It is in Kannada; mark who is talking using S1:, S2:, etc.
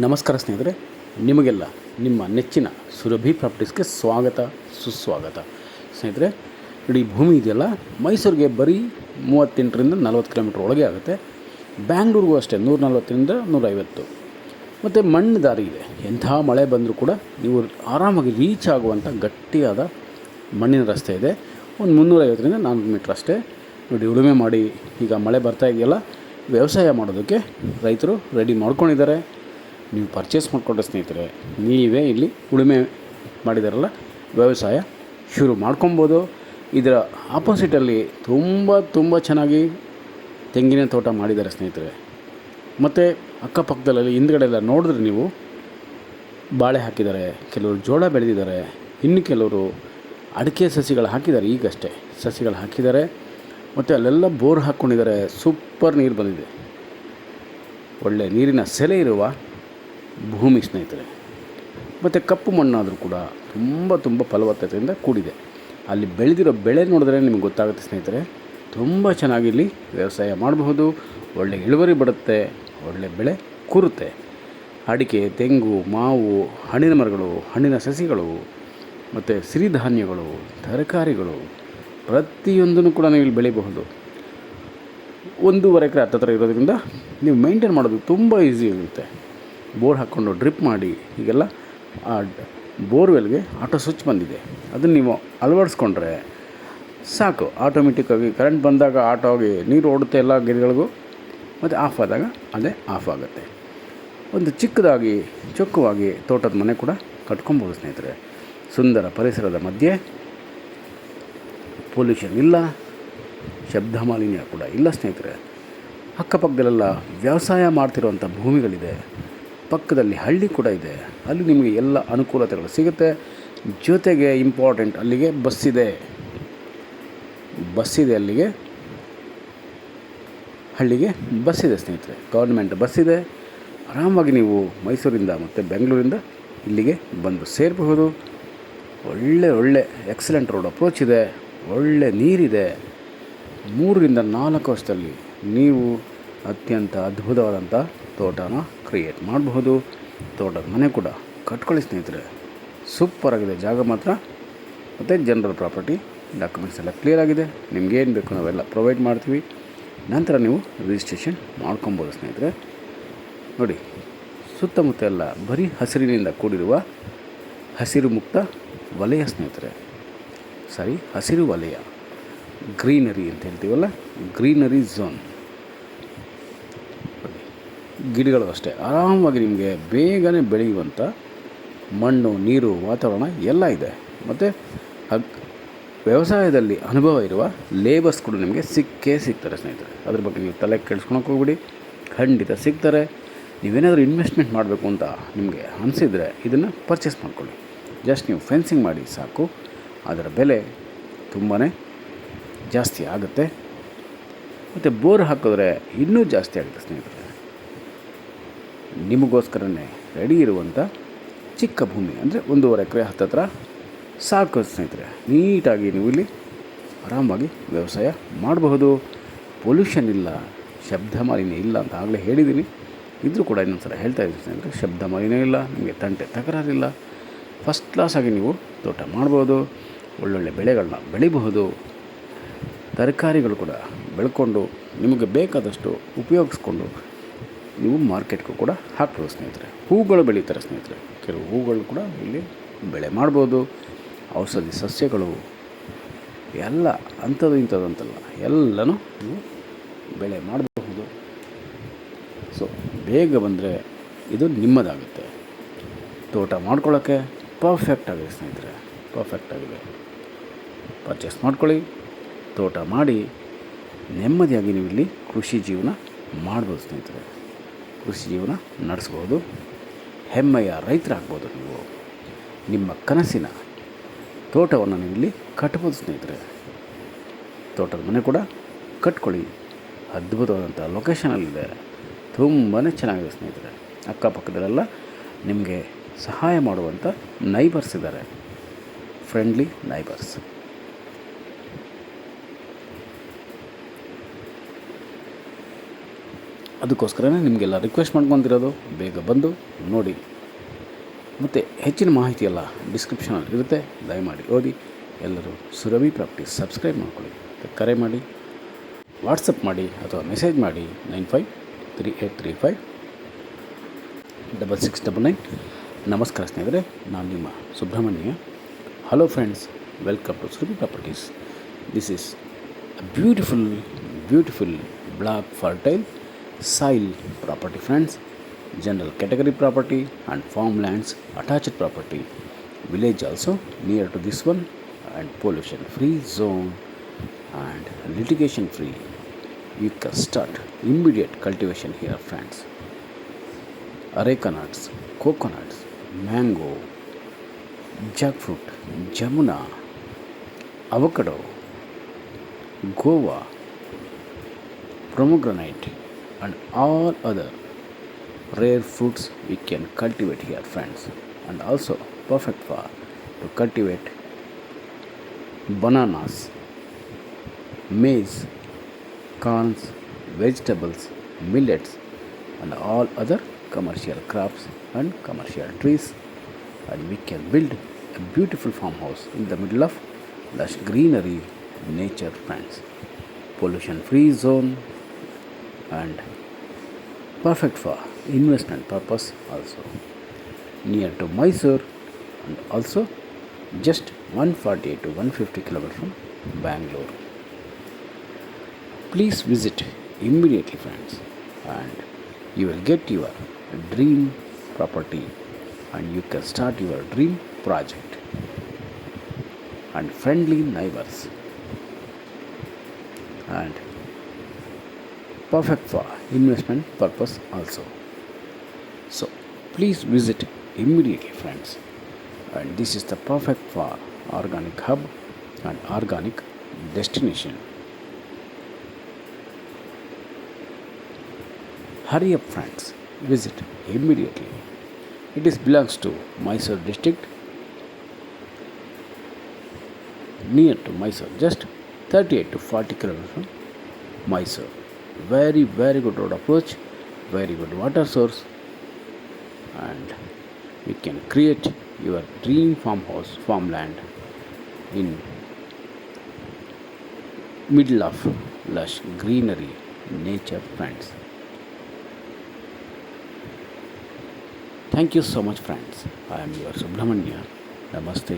S1: ನಮಸ್ಕಾರ ಸ್ನೇಹಿತರೆ, ನಿಮಗೆಲ್ಲ ನಿಮ್ಮ ನೆಚ್ಚಿನ ಸುರಭಿ ಪ್ರಾಪರ್ಟೀಸ್ಗೆ ಸ್ವಾಗತ ಸುಸ್ವಾಗತ. ಸ್ನೇಹಿತರೆ, ಇಡೀ ಭೂಮಿ ಇದೆಯಲ್ಲ, ಮೈಸೂರಿಗೆ ಬರೀ 38ರಿಂದ 40 ಕಿಲೋಮೀಟ್ರ್ ಒಳಗೆ ಆಗುತ್ತೆ. ಬ್ಯಾಂಗ್ಳೂರಿಗೂ ಅಷ್ಟೇ 140ರಿಂದ 150. ಮತ್ತು ಮಣ್ಣು ದಾರಿ ಇದೆ. ಎಂಥ ಮಳೆ ಬಂದರೂ ಕೂಡ ನೀವು ಆರಾಮಾಗಿ ರೀಚ್ ಆಗುವಂಥ ಗಟ್ಟಿಯಾದ ಮಣ್ಣಿನ ರಸ್ತೆ ಇದೆ. ಒಂದು 350ರಿಂದ 400 ಮೀಟ್ರ್ ಅಷ್ಟೇ. ನೋಡಿ, ಉಳುಮೆ ಮಾಡಿ ಈಗ ಮಳೆ ಬರ್ತಾ ಇದೆಯಲ್ಲ, ವ್ಯವಸಾಯ ಮಾಡೋದಕ್ಕೆ ರೈತರು ರೆಡಿ ಮಾಡ್ಕೊಂಡಿದ್ದಾರೆ. ನೀವು ಪರ್ಚೇಸ್ ಮಾಡಿಕೊಂಡ್ರೆ ಸ್ನೇಹಿತರೆ, ನೀವೇ ಇಲ್ಲಿ ಉಳುಮೆ ಮಾಡಿದಾರಲ್ಲ, ವ್ಯವಸಾಯ ಶುರು ಮಾಡ್ಕೊಬೋದು. ಇದರ ಆಪೋಸಿಟಲ್ಲಿ ತುಂಬ ಚೆನ್ನಾಗಿ ತೆಂಗಿನ ತೋಟ ಮಾಡಿದ್ದಾರೆ ಸ್ನೇಹಿತರೆ. ಮತ್ತು ಅಕ್ಕಪಕ್ಕದಲ್ಲಿ ಹಿಂದ್ಗಡೆ ಎಲ್ಲ ನೋಡಿದ್ರೆ ನೀವು ಬಾಳೆ ಹಾಕಿದ್ದಾರೆ, ಕೆಲವರು ಜೋಳ ಬೆಳೆದಿದ್ದಾರೆ, ಇನ್ನು ಕೆಲವರು ಅಡಿಕೆ ಸಸಿಗಳು ಹಾಕಿದ್ದಾರೆ. ಈಗಷ್ಟೇ ಸಸಿಗಳು ಹಾಕಿದ್ದಾರೆ. ಮತ್ತು ಅಲ್ಲೆಲ್ಲ ಬೋರ್ ಹಾಕ್ಕೊಂಡಿದ್ದಾರೆ. ಸೂಪರ್ ನೀರು ಬಂದಿದೆ. ಒಳ್ಳೆ ನೀರಿನ ಸೆಲೆ ಇರುವ ಭೂಮಿ ಸ್ನೇಹಿತರೆ. ಮತ್ತು ಕಪ್ಪು ಮಣ್ಣಾದರೂ ಕೂಡ ತುಂಬ ಫಲವತ್ತತೆಯಿಂದ ಕೂಡಿದೆ. ಅಲ್ಲಿ ಬೆಳೆದಿರೋ ಬೆಳೆ ನೋಡಿದ್ರೆ ನಿಮಗೆ ಗೊತ್ತಾಗುತ್ತೆ ಸ್ನೇಹಿತರೆ. ತುಂಬ ಚೆನ್ನಾಗಿ ಇಲ್ಲಿ ವ್ಯವಸಾಯ ಮಾಡಬಹುದು. ಒಳ್ಳೆ ಇಳುವರಿ ಬರುತ್ತೆ, ಒಳ್ಳೆ ಬೆಳೆ ಕೂರುತ್ತೆ. ಅಡಿಕೆ, ತೆಂಗು, ಮಾವು, ಹಣ್ಣಿನ ಮರಗಳು, ಹಣ್ಣಿನ ಸಸಿಗಳು ಮತ್ತು ಸಿರಿಧಾನ್ಯಗಳು, ತರಕಾರಿಗಳು ಪ್ರತಿಯೊಂದನ್ನು ಕೂಡ ನೀವು ಇಲ್ಲಿ ಬೆಳಿಬಹುದು. 1.5 ಎಕರೆ ಹತ್ತಿರ ಇರೋದ್ರಿಂದ ನೀವು ಮೇಂಟೈನ್ ಮಾಡೋದು ತುಂಬ ಈಸಿ ಇರುತ್ತೆ. ಬೋರ್ ಹಾಕ್ಕೊಂಡು ಡ್ರಿಪ್ ಮಾಡಿ, ಹೀಗೆಲ್ಲ ಆ ಬೋರ್ವೆಲ್ಗೆ ಆಟೋ ಸ್ವಿಚ್ ಬಂದಿದೆ. ಅದನ್ನು ನೀವು ಅಳವಡಿಸ್ಕೊಂಡ್ರೆ ಸಾಕು. ಆಟೋಮೆಟಿಕ್ಕಾಗಿ ಕರೆಂಟ್ ಬಂದಾಗ ಆಟೋ ಆಗಿ ನೀರು ಓಡುತ್ತೆ ಎಲ್ಲ ಗಿಡಗಳಿಗೂ. ಮತ್ತು ಆಫ್ ಆದಾಗ ಅದೇ ಆಫ್ ಆಗುತ್ತೆ. ಒಂದು ಚಿಕ್ಕದಾಗಿ ಚೊಕ್ಕವಾಗಿ ತೋಟದ ಮನೆ ಕೂಡ ಕಟ್ಕೊಬೋದು ಸ್ನೇಹಿತರೆ. ಸುಂದರ ಪರಿಸರದ ಮಧ್ಯೆ, ಪೊಲ್ಯೂಷನ್ ಇಲ್ಲ, ಶಬ್ದ ಮಾಲಿನ್ಯ ಕೂಡ ಇಲ್ಲ ಸ್ನೇಹಿತರೆ. ಅಕ್ಕಪಕ್ಕದಲ್ಲೆಲ್ಲ ವ್ಯವಸಾಯ ಮಾಡ್ತಿರೋವಂಥ ಭೂಮಿಗಳಿದೆ. ಪಕ್ಕದಲ್ಲಿ ಹಳ್ಳಿ ಕೂಡ ಇದೆ. ಅಲ್ಲಿ ನಿಮಗೆ ಎಲ್ಲ ಅನುಕೂಲತೆಗಳು ಸಿಗುತ್ತೆ. ಜೊತೆಗೆ ಇಂಪಾರ್ಟೆಂಟ್, ಅಲ್ಲಿಗೆ ಬಸ್ಸಿದೆ. ಅಲ್ಲಿಗೆ ಹಳ್ಳಿಗೆ ಬಸ್ಸಿದೆ ಸ್ನೇಹಿತರೆ. ಗೌರ್ಮೆಂಟ್ ಬಸ್ಸಿದೆ. ಆರಾಮಾಗಿ ನೀವು ಮೈಸೂರಿಂದ ಮತ್ತು ಬೆಂಗಳೂರಿಂದ ಇಲ್ಲಿಗೆ ಬಂದು ಸೇರಬಹುದು. ಒಳ್ಳೆ ಎಕ್ಸಲೆಂಟ್ ರೋಡ್ ಅಪ್ರೋಚ್ ಇದೆ. ಒಳ್ಳೆ ನೀರಿದೆ. 3ರಿಂದ 4 ವರ್ಷದಲ್ಲಿ ನೀವು ಅತ್ಯಂತ ಅದ್ಭುತವಾದಂಥ ತೋಟನ ಕ್ರಿಯೇಟ್ ಮಾಡಬಹುದು. ತೋಟದ ಮನೆ ಕೂಡ ಕಟ್ಕೊಳ್ಳಿ ಸ್ನೇಹಿತರೆ. ಸೂಪರಾಗಿದೆ ಜಾಗ ಮಾತ್ರ. ಮತ್ತು ಜನರಲ್ ಪ್ರಾಪರ್ಟಿ ಡಾಕ್ಯುಮೆಂಟ್ಸ್ ಎಲ್ಲ ಕ್ಲಿಯರ್ ಆಗಿದೆ. ನಿಮಗೇನು ಬೇಕು ನಾವೆಲ್ಲ ಪ್ರೊವೈಡ್ ಮಾಡ್ತೀವಿ. ನಂತರ ನೀವು ರಿಜಿಸ್ಟ್ರೇಷನ್ ಮಾಡ್ಕೊಬೋದು ಸ್ನೇಹಿತರೆ. ನೋಡಿ, ಸುತ್ತಮುತ್ತ ಎಲ್ಲ ಬರೀ ಹಸಿರಿನಿಂದ ಕೂಡಿರುವ ಹಸಿರು ಮುಕ್ತ ವಲಯ ಸ್ನೇಹಿತರೆ. ಹಸಿರು ವಲಯ, ಗ್ರೀನರಿ ಅಂತ ಹೇಳ್ತೀವಲ್ಲ, ಗ್ರೀನರಿ ಝೋನ್. ಗಿಡಗಳು ಅಷ್ಟೇ ಆರಾಮಾಗಿ ನಿಮಗೆ ಬೇಗನೆ ಬೆಳೆಯುವಂಥ ಮಣ್ಣು, ನೀರು, ವಾತಾವರಣ ಎಲ್ಲ ಇದೆ. ಮತ್ತು ವ್ಯವಸಾಯದಲ್ಲಿ ಅನುಭವ ಇರುವ ಲೇಬರ್ಸ್ ಕೂಡ ನಿಮಗೆ ಸಿಗ್ತಾರೆ ಸ್ನೇಹಿತರೆ. ಅದ್ರ ಬಗ್ಗೆ ನೀವು ತಲೆ ಕೆಡಿಸ್ಕೊಳಕ್ಕೆ ಹೋಗ್ಬಿಡಿ, ಖಂಡಿತ ಸಿಗ್ತಾರೆ. ನೀವೇನಾದರೂ ಇನ್ವೆಸ್ಟ್ಮೆಂಟ್ ಮಾಡಬೇಕು ಅಂತ ನಿಮಗೆ ಅನಿಸಿದರೆ ಇದನ್ನು ಪರ್ಚೇಸ್ ಮಾಡ್ಕೊಳ್ಳಿ. ಜಸ್ಟ್ ನೀವು ಫೆನ್ಸಿಂಗ್ ಮಾಡಿ ಸಾಕು. ಅದರ ಬೆಲೆ ತುಂಬಾ ಜಾಸ್ತಿ ಆಗುತ್ತೆ. ಮತ್ತು ಬೋರ್ ಹಾಕಿದ್ರೆ ಇನ್ನೂ ಜಾಸ್ತಿ ಆಗುತ್ತೆ ಸ್ನೇಹಿತರೆ. ನಿಮಗೋಸ್ಕರನೇ ರೆಡಿ ಇರುವಂಥ ಚಿಕ್ಕ ಭೂಮಿ, ಅಂದರೆ 1.5 ಎಕರೆ ಹತ್ತಿರ ಸಾಕು ಸ್ನೇಹಿತರೆ. ನೀಟಾಗಿ ನೀವು ಇಲ್ಲಿ ಆರಾಮಾಗಿ ವ್ಯವಸಾಯ ಮಾಡಬಹುದು. ಪೊಲ್ಯೂಷನ್ ಇಲ್ಲ, ಶಬ್ದ ಮಾಲಿನ್ಯ ಇಲ್ಲ ಅಂತ ಆಗಲೇ ಹೇಳಿದ್ದೀನಿ. ಇದ್ರೂ ಕೂಡ ಇನ್ನೊಂದು ಸಲ ಹೇಳ್ತಾ ಇದ್ದೀನಿ ಸ್ನೇಹಿತರೆ, ಶಬ್ದ ಮಾಲಿನ್ಯ ಇಲ್ಲ, ನಿಮಗೆ ತಂಟೆ ತಕರಾರಿಲ್ಲ. ಫಸ್ಟ್ ಕ್ಲಾಸಾಗಿ ನೀವು ತೋಟ ಮಾಡ್ಬೋದು. ಒಳ್ಳೊಳ್ಳೆ ಬೆಳೆಗಳನ್ನ ಬೆಳಿಬಹುದು. ತರಕಾರಿಗಳು ಕೂಡ ಬೆಳ್ಕೊಂಡು ನಿಮಗೆ ಬೇಕಾದಷ್ಟು ಉಪಯೋಗಿಸ್ಕೊಂಡು ನೀವು ಮಾರ್ಕೆಟ್ಗೂ ಕೂಡ ಹಾಕ್ಬೋದು ಸ್ನೇಹಿತರೆ. ಹೂಗಳು ಬೆಳೀತಾರೆ ಸ್ನೇಹಿತರೆ. ಕೆಲವು ಹೂಗಳು ಕೂಡ ಇಲ್ಲಿ ಬೆಳೆ ಮಾಡ್ಬೋದು. ಔಷಧಿ ಸಸ್ಯಗಳು ಎಲ್ಲ ಅಂಥದ್ದು ಇಂಥದ್ದು ಅಂತಲ್ಲ, ಎಲ್ಲನೂ ನೀವು ಬೆಳೆ ಮಾಡಬಹುದು. ಸೊ ಬೇಗ ಬಂದರೆ ಇದು ನಿಮ್ಮದಾಗುತ್ತೆ. ತೋಟ ಮಾಡ್ಕೊಳ್ಳೋಕ್ಕೆ ಪರ್ಫೆಕ್ಟ್ ಆಗಿದೆ ಸ್ನೇಹಿತರೆ, ಪರ್ಫೆಕ್ಟ್ ಆಗಿದೆ. ಪರ್ಚೇಸ್ ಮಾಡ್ಕೊಳ್ಳಿ, ತೋಟ ಮಾಡಿ ನೆಮ್ಮದಿಯಾಗಿ ನೀವು ಇಲ್ಲಿ ಕೃಷಿ ಜೀವನ ಮಾಡ್ಬೋದು ಸ್ನೇಹಿತರೆ. ಕೃಷಿ ಜೀವನ ನಡೆಸ್ಬೋದು. ಹೆಮ್ಮೆಯ ರೈತರಾಗ್ಬೋದು. ನೀವು ನಿಮ್ಮ ಕನಸಿನ ತೋಟವನ್ನು ನೀವು ಇಲ್ಲಿ ಕಟ್ಬೋದು ಸ್ನೇಹಿತರೆ. ತೋಟದ ಮನೆ ಕೂಡ ಕಟ್ಕೊಳ್ಳಿ. ಅದ್ಭುತವಾದಂಥ ಲೊಕೇಶನಲ್ಲಿದೆ. ತುಂಬಾ ಚೆನ್ನಾಗಿದೆ ಸ್ನೇಹಿತರೆ. ಅಕ್ಕಪಕ್ಕದಲ್ಲೆಲ್ಲ ನಿಮಗೆ ಸಹಾಯ ಮಾಡುವಂಥ ನೈಬರ್ಸ್ ಇದ್ದಾರೆ. Friendly neighbours. ಅದಕ್ಕೋಸ್ಕರನೇ ನಿಮಗೆಲ್ಲ ರಿಕ್ವೆಸ್ಟ್ ಮಾಡ್ಕೊತಿರೋದು, ಬೇಗ ಬಂದು ನೋಡಿ. ಮತ್ತು ಹೆಚ್ಚಿನ ಮಾಹಿತಿ ಎಲ್ಲ ಡಿಸ್ಕ್ರಿಪ್ಷನಲ್ಲಿ ಇರುತ್ತೆ, ದಯಮಾಡಿ ಓದಿ. ಎಲ್ಲರೂ ಸುರಭಿ ಪ್ರಾಪರ್ಟೀಸ್ ಸಬ್ಸ್ಕ್ರೈಬ್ ಮಾಡ್ಕೊಳ್ಳಿ. ಮತ್ತು ಕರೆ ಮಾಡಿ, ವಾಟ್ಸಪ್ ಮಾಡಿ ಅಥವಾ ಮೆಸೇಜ್ ಮಾಡಿ 9538356699. ನಮಸ್ಕಾರ ಸ್ನೇಹಿತರೆ, ನಾನು ನಿಮ್ಮ Subrahmanya. Hello friends, welcome to Surabhi properties. This is a beautiful black fertile soil property friends. General category property and farmlands, attached property, village also near to this one, and pollution free zone and litigation free. You can start immediate cultivation here friends. Areca nuts, coconuts, mango, jackfruit, jamuna, avocado, guava, pomegranate and all other rare fruits we can cultivate here friends, and also perfect for to cultivate bananas, maize, corns, vegetables, millets and all other commercial crops and commercial trees. And we can build a beautiful farmhouse in the middle of lush greenery, nature friends, pollution free zone and perfect for investment purpose also, near to Mysore and also just 140 to 150 km from Bangalore. Please visit immediately friends, and you will get your dream property and you can start your dream project. And friendly neighbors and perfect for investment purpose also. So please visit immediately friends, and this is the perfect for organic hub and organic destination. Hurry up friends, visit immediately. It is belongs to Mysore district, near to Mysore, just 38 to 40 km from Mysore. Very good road approach, very good water source, and we can create your dream farmhouse, farmland in middle of lush greenery, nature friends. Thank you so much friends. I am your Subramanya. Namaste.